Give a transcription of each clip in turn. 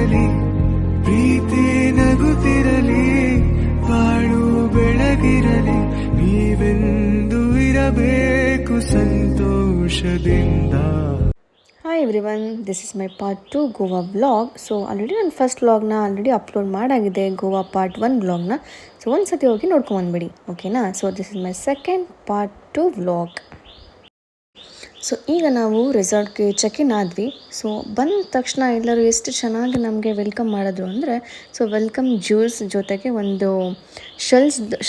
ಇರಲಿ, ಪ್ರೀತಿ ನಗುತ್ತಿರಲಿ, ಬಾಳು ಬೆಳಗಿರಲಿ, ನೀವೆಂದು ಇರಬೇಕು ಸಂತೋಷದಿಂದ. Hi everyone, this is my part 2 Goa vlog. So already ನಾನು ಫಸ್ಟ್ ವ್ಲಾಗ್ನ ಅಪ್ಲೋಡ್ ಮಾಡಾಗಿದೆ, ಗೋವಾ ಪಾರ್ಟ್ 1 ವ್ಲಾಗ್ನ. ಸೊ ಒಂದು ಸತಿ ಹೋಗಿ ನೋಡ್ಕೊಂಬಂದ್ಬಿಡಿ, ಓಕೆನಾ? So this is my second part 2 vlog. So ಈಗ ನಾವು ರೆಸಾರ್ಟ್ಗೆ ಚೆಕ್ ಇನ್ ಆದ್ವಿ. ಸೊ ಬಂದ ತಕ್ಷಣ ಎಲ್ಲರೂ ಎಷ್ಟು ಚೆನ್ನಾಗಿ ನಮಗೆ ವೆಲ್ಕಮ್ ಮಾಡಿದ್ರು ಅಂದರೆ, ಸೊ ವೆಲ್ಕಮ್ ಜ್ಯೂಸ್ ಜೊತೆಗೆ ಒಂದು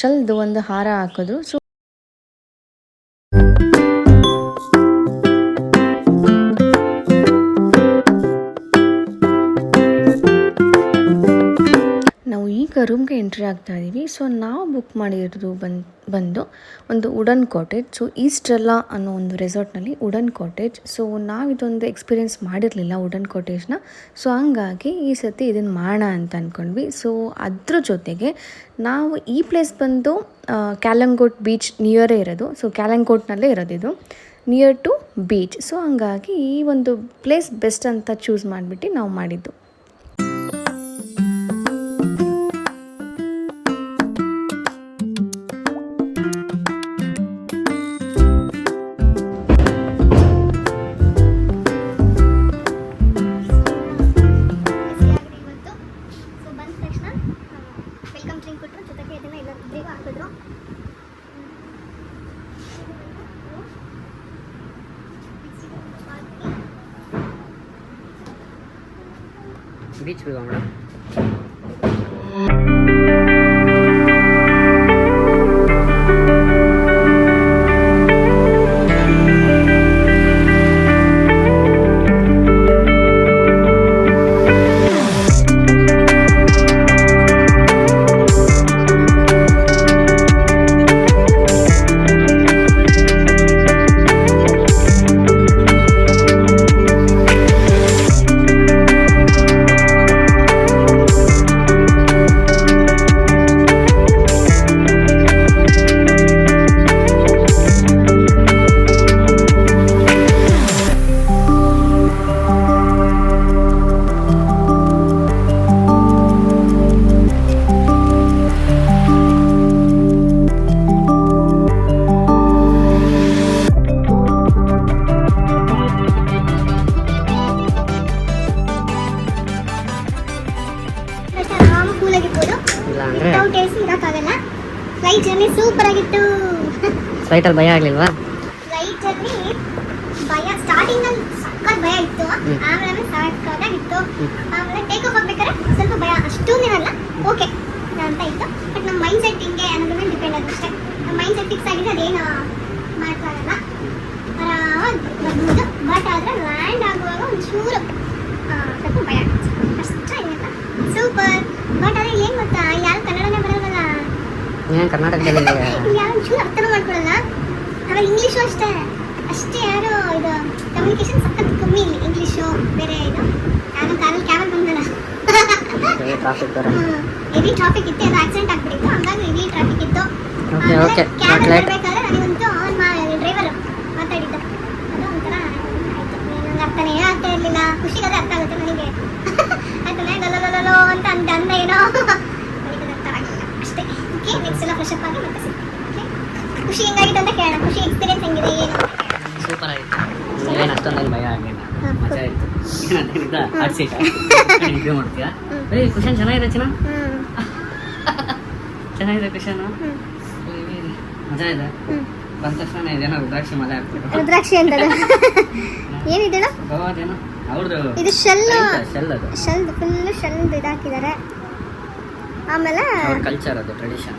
ಶಲ್ದು ಒಂದು ಹಾರ ಹಾಕಿದ್ರು. ಸೊ ನಾವು ಈಗ ರೂಮ್ಗೆ ಎಂಟ್ರಿ ಆಗ್ತಾ ಇದ್ದೀವಿ. ಸೊ ನಾವು ಬುಕ್ ಮಾಡಿರೋದು ಬಂದು ಒಂದು ವುಡನ್ ಕಾಟೇಜ್. ಸೊ ಈಸ್ಟ್ರೆಲ್ಲಾ ಅನ್ನೋ ಒಂದು ರೆಸಾರ್ಟ್ನಲ್ಲಿ ವುಡನ್ ಕಾಟೇಜ್. ಸೊ ನಾವು ಇದೊಂದು ಎಕ್ಸ್ಪೀರಿಯೆನ್ಸ್ ಮಾಡಿರಲಿಲ್ಲ ವುಡನ್ ಕಾಟೇಜ್ನ. ಸೊ ಹಂಗಾಗಿ ಈ ಸತಿ ಇದನ್ನು ಮಾಡೋಣ ಅಂತ ಅಂದ್ಕೊಂಡ್ವಿ. ಸೊ ಅದ್ರ ಜೊತೆಗೆ ನಾವು ಈ ಪ್ಲೇಸ್ ಬಂದು ಕ್ಯಾಲಂಗೋಟ್ ಬೀಚ್ ನಿಯರೇ ಇರೋದು. ಸೊ ಕ್ಯಾಲಂಗೋಟ್ನಲ್ಲೇ ಇರೋದು, ಇದು ನಿಯರ್ ಟು ಬೀಚ್. ಸೊ ಹಂಗಾಗಿ ಈ ಒಂದು ಪ್ಲೇಸ್ ಬೆಸ್ಟ್ ಅಂತ ಚೂಸ್ ಮಾಡಿಬಿಟ್ಟು ನಾವು ಮಾಡಿದ್ದು. ಬೀಚ್ ಹೋಗೋಣ. ಫ್ಲೈಟ್ ಜರ್ನಿ ಸೂಪರ್ ಆಗಿತ್ತು. ಫ್ಲೈಟಲ್ಲಿ ಭಯ ಆಗಲಿಲ್ವಾ? ಫ್ಲೈಟ್ ಜರ್ನಿ ಭಯ ಸ್ಟಾರ್ಟಿಂಗ್ ಅಲ್ಲಿ ಸಕ್ಕತ್ ಭಯ ಇತ್ತು, ಆಮೇಲೆ ಸಕ್ಕತ್ತಾಗಿತ್ತು. ಆಮೇಲೆ ಟೇಕ್ ಆಫ್ ಆಗ್ಬೇಕಾದ್ರೆ ಸ್ವಲ್ಪ ಭಯ, ಅಷ್ಟೊಂದಿರಲ್ಲ, ಓಕೆ ಅಂತ ಇತ್ತು. ಬಟ್ ನಮ್ಮ ಮೈಂಡ್ ಸೆಟ್ ಹಿಂಗೆ ಅನ್ನೋದ್ರ ಮೇಲೆ ಡಿಪೆಂಡ್ ಆಗುತ್ತೆ. ನಮ್ಮ ಮೈಂಡ್ ಸೆಟ್ ಫಿಕ್ಸ್ ಆಗಿದೆ, ಅದೇನು ಮಾಡ್ಕೊಳ್ಳಲ್ಲ, ಆರಾಮಾಗಿ ಬರ್ಬೋದು. ಬಟ್ ಆದರೆ ಲ್ಯಾಂಡ್ ಆಗುವಾಗ ಒಂಚೂರು ಸ್ವಲ್ಪ ಭಯ ಆಗುತ್ತೆ ಅಷ್ಟೇ. ಸೂಪರ್. ಬಟ್ ಆದರೆ ಏನು ಗೊತ್ತಾ, ಯಾರು ಕನ್ನಡನೇ ಬರಲ್ವಲ್ಲ, ಕರ್ನಾಟಕದಲ್ಲಿ ಯಾರು ಚೂರು ಅರ್ಥನೂ ಮಾಡ್ಕೊಳಲ್ಲ. ಆಮೇಲೆ ಇಂಗ್ಲೀಷು ಅಷ್ಟೇ ಯಾರು ಇದು ಕಮ್ಯುನಿಕೇಶನ್ ಸಖತ್ ಕಮ್ಮಿ ಇಲ್ಲಿ. ಇಂಗ್ಲೀಷು ಬೇರೆ, ಇದು ಯಾರು ಕಾರಲ್ಲಿ ಕ್ಯಾಬಲ್ ಬಂದಲ್ಲ, ಹೆವಿ ಟ್ರಾಫಿಕ್ ಇತ್ತು, ಅದು ಆಕ್ಸಿಡೆಂಟ್ ಆಗ್ಬಿಟ್ಟಿತ್ತು, ಹಂಗಾಗಿ ಹೆವಿ ಟ್ರಾಫಿಕ್ ಇತ್ತು. ಕ್ಯಾಬ್ ಬರಬೇಕಾದ್ರೆ ನನಗಂತೂ ಡ್ರೈವರ್ ಮಾತಾಡಿದ್ದು ಅದು ಒಂಥರ ಆಯಿತು. ನನಗೆ ಅರ್ಥನೇ ಆಗ್ತಾ ಇರಲಿಲ್ಲ. ಖುಷಿಗಾದ್ರೆ ಅರ್ಥ ಆಗುತ್ತೆ ನನಗೆ, ಆಯ್ತಲ್ಲ ಲಲೋ ಅಂತ ಅಂದ ಏನೋ ಅರ್ಥ ಆಗಿಲ್ಲ ಅಷ್ಟೇ. ಓಕೆ, ನೆಕ್ಸ್ಟ್ ಎಲ್ಲ ಫ್ರೆಶ್ ಅಪ್ ಆಗಿ ಮತ್ತೆ ಸಿಗ್ತೀನಿ. ಖುಷಿ ಹೆಂಗಾಗಿತ್ತು ಅಂತ ಕೇಳೋಣ. ಖುಷಿ ಎಕ್ಸ್ಪೀರಿಯನ್ಸ್ ಹೆಂಗಿದೆ, ಏನು? ಸೂಪರ್ ಆಗಿತ್ತು. ಏನು ಅಷ್ಟೊಂದೇನು ಭಯ ಆಗಲಿಲ್ಲ, ಮಜಾ ಆಯಿತು. ಏನಂತ ಆಡ್ಸಿ ಇಂಪ್ರೂವ್ ಮಾಡ್ತೀಯಾ? ಕ್ವಶನ್ ಚೆನ್ನಾಗಿದೆ ಚಿನ್ನ, ಚೆನ್ನಾಗಿದೆ ಕ್ವಶನ್, ಮಜಾ ಇದೆ. ಬಂದ ತಕ್ಷಣ ಇದೇನೋ ರುದ್ರಾಕ್ಷಿ ಮಲೆ ಆಗ್ತದೆ. ರುದ್ರಾಕ್ಷಿ ಅಂತ ಏನಿದೆ ಗೋವಾದೇನೋ ಅವ್ರದ್ದು, ಇದು ಶೆಲ್ ಫುಲ್ ಶೆಲ್ ಇದಾಕಿದ್ದಾರೆ. ಆಮೇಲೆ ಅವ್ರ ಕಲ್ಚರ್, ಅದು ಟ್ರೆಡಿಷನ್.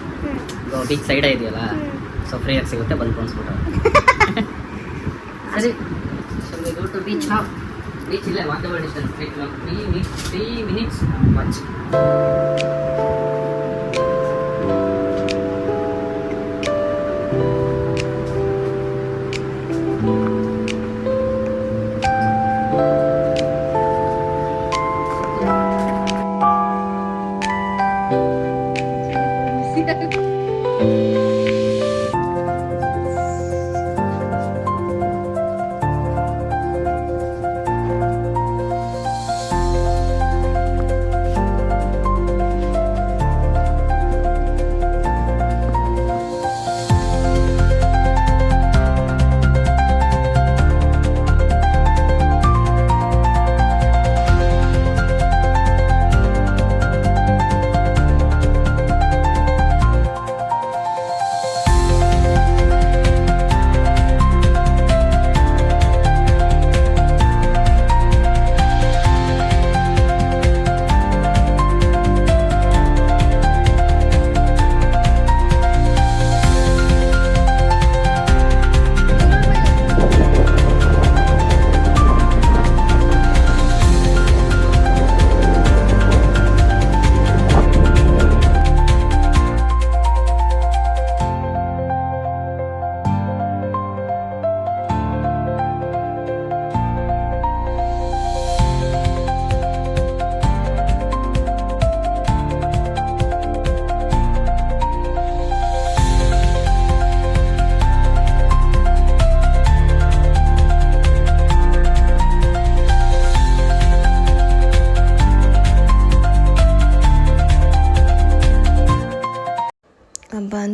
ಬೀಚ್ ಸೈಡೇ ಇದೆಯಲ್ಲ, ಸೊ ಫ್ರೀ ಆಗಿ ಸಿಗುತ್ತೆ, ಬಂದು ಅನ್ಸ್ಬಿಟ್ಟು. ಸರಿ, so we go to beach now. Beach ಇಲ್ಲೇ ವಾಕಬಲ್ ಡಿಸ್ಟೆನ್ಸ್, 3 minutes ವಾಚ್.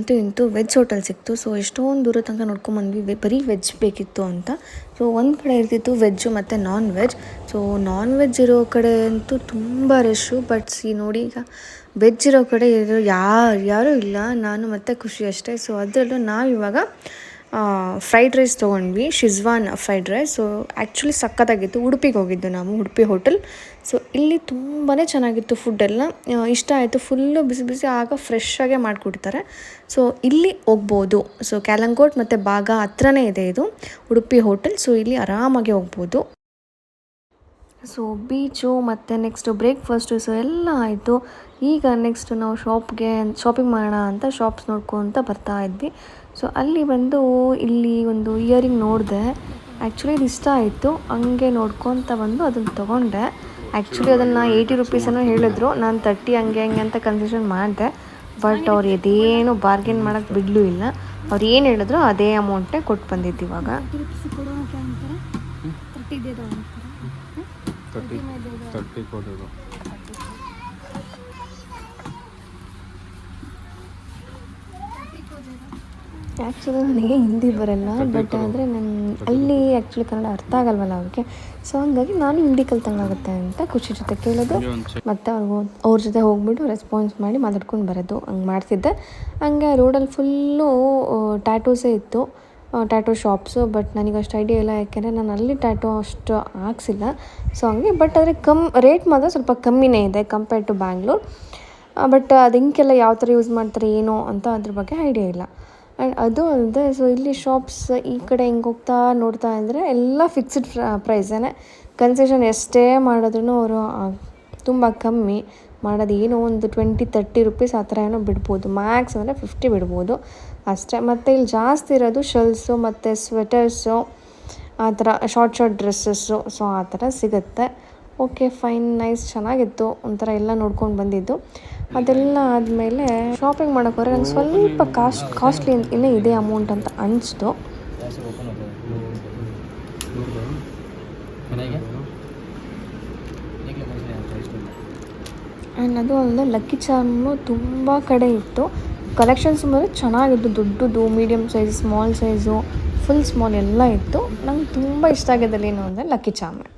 ಅಂತೂ ಇಂತೂ ವೆಜ್ ಹೋಟೆಲ್ ಸಿಕ್ತು. ಸೊ ಎಷ್ಟೊಂದು ದೂರ ತನಕ ನೋಡ್ಕೊಂಬಂದ್ವಿ, ಬರೀ ವೆಜ್ ಬೇಕಿತ್ತು ಅಂತ. ಸೊ ಒಂದು ಕಡೆ ಇರ್ತಿತ್ತು ವೆಜ್ಜು ಮತ್ತು non veg. So non veg ಇರೋ ಕಡೆ ಅಂತೂ ತುಂಬ ರಶ್ಶು. ಬಟ್ ನೋಡಿ ಈಗ ವೆಜ್ ಇರೋ ಕಡೆ ಯಾರೂ ಇಲ್ಲ, ನಾನು ಮತ್ತು ಖುಷಿ ಅಷ್ಟೇ. ಸೊ ಅದರಲ್ಲೂ ನಾವಿವಾಗ ಫ್ರೈಡ್ ರೈಸ್ ತೊಗೊಂಡ್ವಿ, Schezwan fried rice. So actually ಸಕ್ಕತ್ತಾಗಿತ್ತು. ಉಡುಪಿಗೆ ಹೋಗಿದ್ದು ನಾವು, ಉಡುಪಿ ಹೋಟೆಲ್. ಸೊ ಇಲ್ಲಿ ತುಂಬಾ ಚೆನ್ನಾಗಿತ್ತು ಫುಡ್ಡೆಲ್ಲ, ಇಷ್ಟ ಆಯಿತು. ಫುಲ್ಲು ಬಿಸಿ ಬಿಸಿ ಆಗ ಫ್ರೆಶ್ಶಾಗೆ ಮಾಡಿಕೊಡ್ತಾರೆ. ಸೊ ಇಲ್ಲಿ ಹೋಗ್ಬೋದು. ಸೊ ಕ್ಯಾಲಂಕೋಟ್ ಮತ್ತು ಬಾಗ ಹತ್ರನೇ ಇದೆ ಇದು ಉಡುಪಿ ಹೋಟೆಲ್. ಸೊ ಇಲ್ಲಿ ಆರಾಮಾಗಿ ಹೋಗ್ಬೋದು. ಸೊ ಬೀಚು ಮತ್ತು ನೆಕ್ಸ್ಟು ಬ್ರೇಕ್ಫಾಸ್ಟು ಸೊ ಎಲ್ಲ ಆಯಿತು. ಈಗ ನೆಕ್ಸ್ಟು ನಾವು ಶಾಪಿಂಗ್ ಮಾಡೋಣ ಅಂತ ಶಾಪ್ಸ್ ನೋಡ್ಕೊತ ಬರ್ತಾ ಇದ್ವಿ. ಸೊ ಅಲ್ಲಿ ಬಂದು ಇಲ್ಲಿ ಒಂದು ಇಯರಿಂಗ್ ನೋಡಿದೆ. ಆ್ಯಕ್ಚುಲಿ ಇದು ಇಷ್ಟ ಆಯಿತು, ಹಂಗೆ ನೋಡ್ಕೊತ ಬಂದು ಅದನ್ನು ತೊಗೊಂಡೆ. ಆ್ಯಕ್ಚುಲಿ ಅದನ್ನು 80 ರುಪೀಸನ್ನು ಹೇಳಿದ್ರು, ನಾನು 30 ಹಂಗೆ ಅಂತ ಕನ್ಸೆಷನ್ ಮಾಡಿದೆ. ಬಟ್ ಅವ್ರು ಇದೇನು ಬಾರ್ಗೇನ್ ಮಾಡೋಕ್ಕೆ ಬಿಡಲೂ ಇಲ್ಲ. ಅವ್ರು ಏನು ಹೇಳಿದ್ರು ಅದೇ ಅಮೌಂಟೇ ಕೊಟ್ಟು ಬಂದಿದ್ದು. ಇವಾಗ 30 ಕೊಡೋದು. ಆ್ಯಕ್ಚುಲಿ ನನಗೆ ಹಿಂದಿ ಬರಲ್ಲ, ಬಟ್ ಆದರೆ ನಾನು ಅಲ್ಲಿ ಆ್ಯಕ್ಚುಲಿ ಕನ್ನಡ ಅರ್ಥ ಆಗಲ್ವಲ್ಲ ಅವ್ರಿಗೆ. ಸೊ ಹಂಗಾಗಿ ನಾನು ಹಿಂದಿ ಕಲ್ತಂಗಾಗುತ್ತೆ ಅಂತ ಖುಷಿ ಜೊತೆ ಕೇಳೋದು, ಮತ್ತು ಅವ್ರ ಜೊತೆ ಹೋಗ್ಬಿಟ್ಟು ರೆಸ್ಪಾನ್ಸ್ ಮಾಡಿ ಮಾತಾಡ್ಕೊಂಡು ಬರೋದು, ಹಂಗೆ ಮಾಡ್ತಿದ್ದೆ. ಹಂಗೆ ರೋಡಲ್ಲಿ ಫುಲ್ಲು ಟ್ಯಾಟೂಸೇ ಇತ್ತು, ಟ್ಯಾಟೂ ಶಾಪ್ಸು. ಬಟ್ ನನಗೆ ಅಷ್ಟು ಐಡಿಯಾ ಇಲ್ಲ, ಯಾಕೆಂದರೆ ನಾನು ಅಲ್ಲಿ ಟ್ಯಾಟೂ ಅಷ್ಟು ಹಾಕ್ಸಿಲ್ಲ. ಸೊ ಹಂಗೆ ಬಟ್ ಆದರೆ ರೇಟ್ ಮಾತ್ರ ಸ್ವಲ್ಪ ಕಮ್ಮಿನೇ ಇದೆ ಕಂಪೇರ್ಡ್ ಟು ಬ್ಯಾಂಗ್ಳೂರ್. ಬಟ್ ಅದು ಹಿಂಗೆಲ್ಲ ಯಾವ ಥರ ಯೂಸ್ ಮಾಡ್ತಾರೆ ಏನೋ ಅಂತ ಅದ್ರ ಬಗ್ಗೆ ಐಡಿಯಾ ಇಲ್ಲ. ಆ್ಯಂಡ್ ಅದು ಅಲ್ಲದೆ ಸೊ ಇಲ್ಲಿ ಶಾಪ್ಸ್ ಈ ಕಡೆ ಹಿಂಗೆ ಹೋಗ್ತಾ ನೋಡ್ತಾ ಇದ್ದರೆ ಎಲ್ಲ ಫಿಕ್ಸ್ಡ್ ಪ್ರೈಸೇ. ಕನ್ಸೆಷನ್ ಎಷ್ಟೇ ಮಾಡಿದ್ರೂ ಅವರು ತುಂಬ ಕಮ್ಮಿ ಮಾಡೋದು, ಏನೋ ಒಂದು 20-30 ರುಪೀಸ್ ಆ ಥರ ಏನೋ ಬಿಡ್ಬೋದು, ಮ್ಯಾಕ್ಸ್ ಅಂದರೆ 50 ಬಿಡ್ಬೋದು ಅಷ್ಟೇ. ಮತ್ತು ಇಲ್ಲಿ ಜಾಸ್ತಿ ಇರೋದು ಶರ್ಟ್ಸು ಮತ್ತು ಸ್ವೆಟರ್ಸು, ಆ ಥರ ಶಾರ್ಟ್ ಡ್ರೆಸ್ಸಸ್ಸು. ಸೊ ಆ ಥರ ಸಿಗುತ್ತೆ. ಓಕೆ ಫೈನ್, ನೈಸ್, ಚೆನ್ನಾಗಿತ್ತು. ಒಂಥರ ಎಲ್ಲ ನೋಡ್ಕೊಂಡು ಬಂದಿದ್ದು. ಅದೆಲ್ಲ ಆದಮೇಲೆ ಶಾಪಿಂಗ್ ಮಾಡೋಕ್ಕೋದ್ರೆ ನಂಗೆ ಸ್ವಲ್ಪ ಕಾಸ್ಟ್ಲಿ ಇನ್ನೂ ಇದೆ ಅಮೌಂಟ್ ಅಂತ ಅನಿಸ್ತು. ಆ್ಯಂಡ್ ಅದು ಅಲ್ಲದೆ ಲಕ್ಕಿ ಚಾರ್ಮು ತುಂಬ ಕಡೆ ಇತ್ತು. ಕಲೆಕ್ಷನ್ಸ್ ಮೇಲೆ ಚೆನ್ನಾಗಿತ್ತು, ದೊಡ್ಡದು, medium size, small size, full small ಎಲ್ಲ ಇತ್ತು. ನಂಗೆ ತುಂಬ ಇಷ್ಟ ಆಗಿದ್ದಲ್ಲಿ ಏನು ಅಂದರೆ ಲಕ್ಕಿ ಚಾರ್ಮೆ.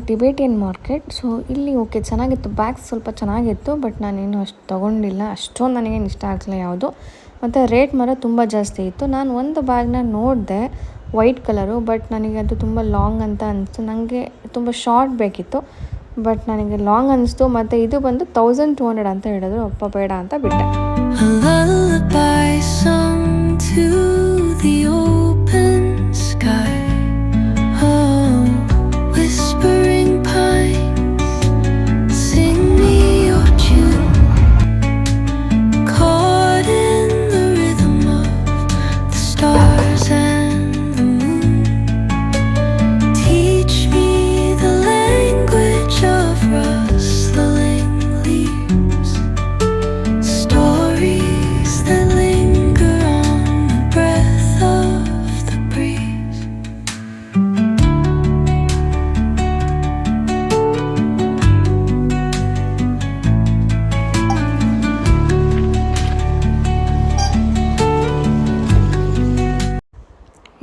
Tibetan market. ಸೊ ಇಲ್ಲಿ ಓಕೆ ಚೆನ್ನಾಗಿತ್ತು, ಬ್ಯಾಗ್ಸ್ ಸ್ವಲ್ಪ ಚೆನ್ನಾಗಿತ್ತು. ಬಟ್ ನಾನೇನು ಅಷ್ಟು ತೊಗೊಂಡಿಲ್ಲ, ಅಷ್ಟೊಂದು ನನಗೇನು ಇಷ್ಟ ಆಗಲಿಲ್ಲ ಯಾವುದು. ಮತ್ತು ರೇಟ್ ಮಾತ್ರ ತುಂಬ ಜಾಸ್ತಿ ಇತ್ತು. ನಾನು ಒಂದು ಬ್ಯಾಗ್ನ ನೋಡಿದೆ ವೈಟ್ ಕಲರು, ಬಟ್ ನನಗೆ ಅದು ತುಂಬ ಲಾಂಗ್ ಅಂತ ಅನಿಸ್ತು. ನನಗೆ ತುಂಬ ಶಾರ್ಟ್ ಬೇಕಿತ್ತು, ಬಟ್ ನನಗೆ ಲಾಂಗ್ ಅನಿಸ್ತು. ಮತ್ತು ಇದು ಬಂದು 1200 ಅಂತ ಹೇಳಿದ್ರು, ಅಪ್ಪ ಬೇಡ ಅಂತ ಬಿಟ್ಟೆ.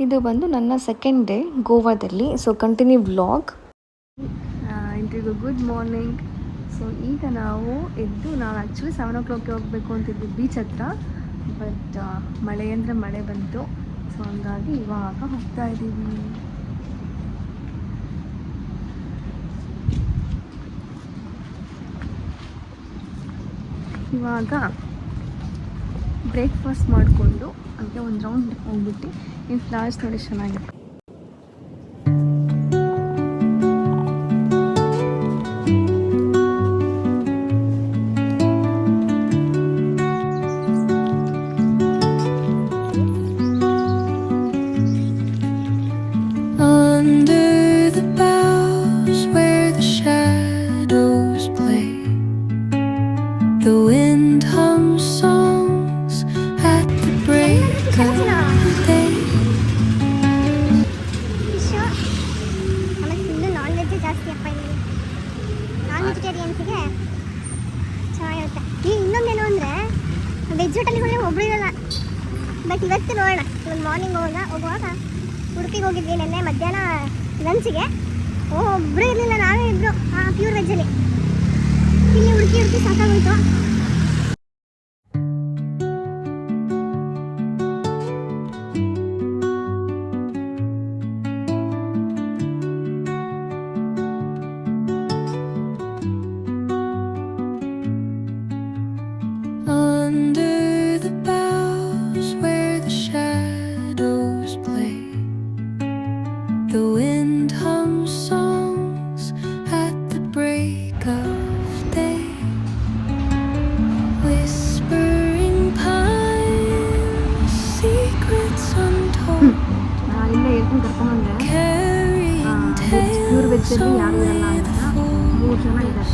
ಇದು ಬಂದು ನನ್ನ ಸೆಕೆಂಡ್ ಡೇ ಗೋವಾದಲ್ಲಿ. So continue vlog. ಎಲ್ರಿಗೂ ಗುಡ್ ಮಾರ್ನಿಂಗ್. ಸೊ ಈಗ ನಾವು ಆ್ಯಕ್ಚುಲಿ 7 o'clock ಹೋಗಬೇಕು ಅಂತಿದ್ವಿ ಬೀಚ್ ಹತ್ರ. ಬಟ್ ಮಳೆ ಅಂದರೆ ಮಳೆ ಬಂತು. ಸೊ ಹಂಗಾಗಿ ಇವಾಗ ಹೋಗ್ತಾ ಇದ್ದೀವಿ. ಇವಾಗ ಬ್ರೇಕ್ಫಾಸ್ಟ್ ಮಾಡಿಕೊಂಡು ಹಾಗೆ ಒಂದು ರೌಂಡ್ ಹೋಗ್ಬಿಟ್ಟು ಈ ಫ್ಲವರ್ಸ್ ನೋಡಿ ಚೆನ್ನಾಗಿದೆ. ವೆಜಿಟೇರಿಯನ್ಸಿಗೆ ಚೆನ್ನಾಗಿರುತ್ತೆ. ಈಗ ಇನ್ನೊಂದೇನು ಅಂದರೆ ವೆಜ್ ಹೋಟೆಲಿಗೆ ಹೋದರೆ ಒಬ್ಬರು ಇರಲ್ಲ. ಬಟ್ ಇವತ್ತು ನೋಡೋಣ, ಇವತ್ತು ಮಾರ್ನಿಂಗ್ ಹೋಗುವಾಗ ಉಡುಪಿಗೆ ಹೋಗಿದ್ವಿ ನೆನ್ನೆ ಮಧ್ಯಾಹ್ನ ಲಂಚಿಗೆ. ಒಬ್ಬರು ಇರಲಿಲ್ಲ, ನಾವೇ ಇಬ್ಬರು ಪ್ಯೂರ್ ವೆಜ್ಜಲ್ಲಿ. ಇಲ್ಲಿ ಹುಡುಕಿ ಸಾಕಾಗೋಯ್ತು. ಪ್ಯೂರ್ ವೆಜ್ಜಲ್ಲಿ ಯಾರು ಇರಲ್ಲ ಅಂತ 3 ಜನ ಇದ್ದಾರೆ.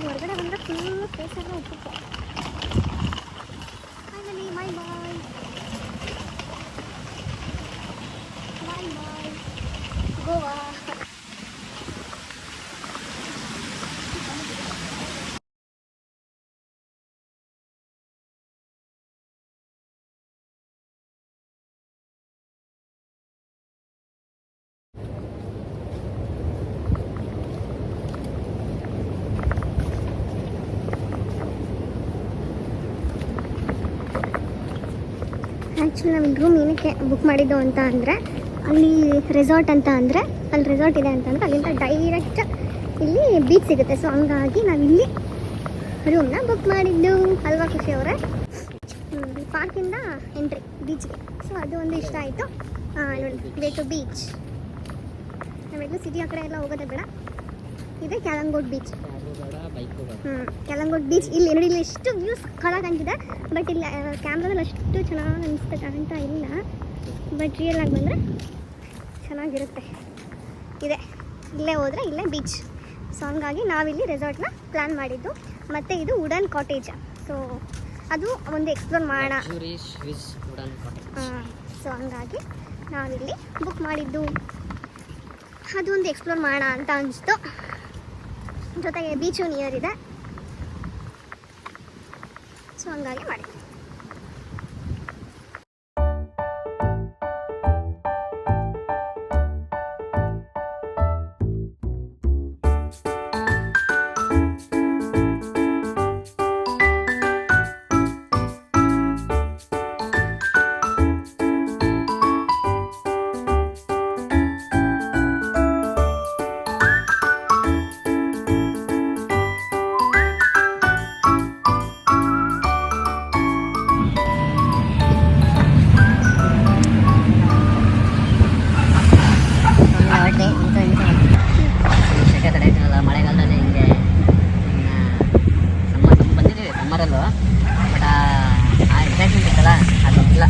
ಹೊರಗಡೆ ಬಂದರೆ ಫುಲ್ ಫೇಸೆಲ್ಲ ಉಪ್ಪು. ಫೈನಲಿ ಬಾಯ್ ಬಾಯ್ ಬಾಯ್ ಬಾಯ್ ಗೋವಾ. ಆ್ಯಕ್ಚುಲಿ ನಾವು ರೂಮ್ ಏನಕ್ಕೆ ಬುಕ್ ಮಾಡಿದ್ದು ಅಂತ ಅಂದರೆ ಅಲ್ಲಿ ರೆಸಾರ್ಟ್ ಅಂತ ಅಂದರೆ ಅಲ್ಲಿ ರೆಸಾರ್ಟ್ ಇದೆ ಅಂತಂದರೆ ಅಲ್ಲಿಂದ ಡೈರೆಕ್ಟ್ ಇಲ್ಲಿ ಬೀಚ್ ಸಿಗುತ್ತೆ. ಸೊ ಹಂಗಾಗಿ ನಾವು ಇಲ್ಲಿ ರೂಮ್ನ ಬುಕ್ ಮಾಡಿದ್ದು ಅಲ್ವಾ ಖುಷಿ ಅವರೇ. ಪಾರ್ಕಿಂದ ಎಂಟ್ರಿ ಬೀಚ್ಗೆ. ಸೊ ಅದು ಒಂದು ಇಷ್ಟ ಆಯಿತು. ನೋಡಿ ವೇ ಟು ಬೀಚ್. ನಾವೆಲ್ಲೂ ಸಿಟಿ ಆ ಕಡೆ ಎಲ್ಲ ಹೋಗೋದೇ ಬೇಡ. ಇದೆ ಕ್ಯಾಲಂಗೋಟ್ ಬೀಚ್. ಕ್ಯಾಲಂಗೋಟ್ ಬೀಚ್ ಇಲ್ಲಿ ನೋಡಿ, ಇಲ್ಲಿ ಎಷ್ಟು ವ್ಯೂಸ್ ಕಳಾಗ ಕಾಣ್ತಿದೆ. ಬಟ್ ಇಲ್ಲಿ ಕ್ಯಾಮ್ರಾದಲ್ಲಿ ಅಷ್ಟು ಚೆನ್ನಾಗಿ ಅನಿಸ್ತಾ ಕಾಣ್ತಾ ಇಲ್ಲ. ಬಟ್ ರಿಯಲ್ ಆಗಿ ಬಂದರೆ ಚೆನ್ನಾಗಿರುತ್ತೆ. ಇದೆ ಇಲ್ಲೇ ಹೋದರೆ ಇಲ್ಲೇ ಬೀಚ್. ಸೊ ಹಂಗಾಗಿ ನಾವಿಲ್ಲಿ ರೆಸಾರ್ಟ್ನ ಪ್ಲ್ಯಾನ್ ಮಾಡಿದ್ದು. ಮತ್ತು ಇದು ವುಡನ್ ಕಾಟೇಜ್. ಸೊ ಅದು ಒಂದು ಎಕ್ಸ್ಪ್ಲೋರ್ ಮಾಡೋಣ. ಸೊ ಹಂಗಾಗಿ ನಾವಿಲ್ಲಿ ಬುಕ್ ಮಾಡಿದ್ದು. ಅದು ಒಂದು ಎಕ್ಸ್ಪ್ಲೋರ್ ಮಾಡೋಣ ಅಂತ ಅನಿಸ್ತು. ಜೊತೆಗೆ ಬೀಚು ನಿಯರ್ ಇದೆ. ಸೊ ಹಂಗಾಗಿ ಮಾಡಿದ್ವಿ. ಮಳೆಗಾಲದಲ್ಲಿ ಹಿಂಗೆ ಬಂದಿದ್ದೀವಿ ಸಮ್ಮರಲ್ಲೂ. ಬಟ್ ಆ ಎಕ್ಸೈಟ್ಮೆಂಟ್ ಇತ್ತಲ್ಲ ಅದು ಇಲ್ಲ.